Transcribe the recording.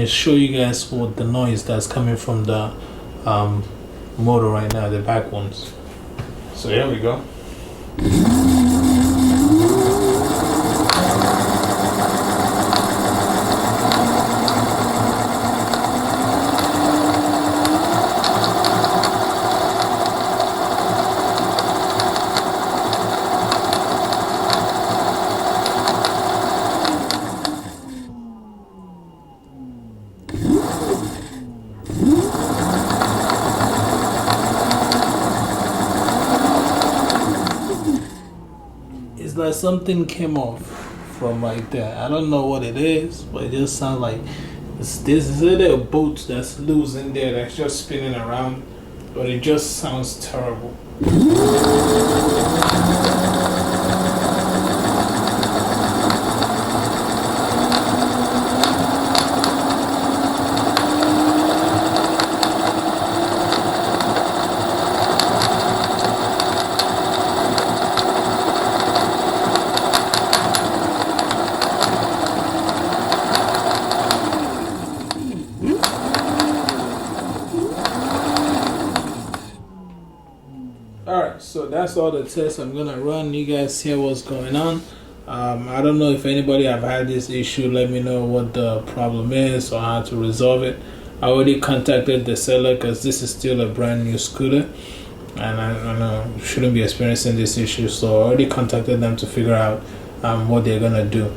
show you guys what the noise that's coming from the motor right now, the back ones. So here we go. It's like something came off from right there. I don't know what it is, but it just sounds like this is a little boat that's loose in there that's just spinning around, but it just sounds terrible. Alright, so that's all the tests I'm gonna run. You guys hear what's going on. I don't know if anybody have had this issue. Let me know what the problem is or how to resolve it. I already contacted the seller because this is still a brand new scooter and I shouldn't be experiencing this issue, so I already contacted them to figure out what they're gonna do.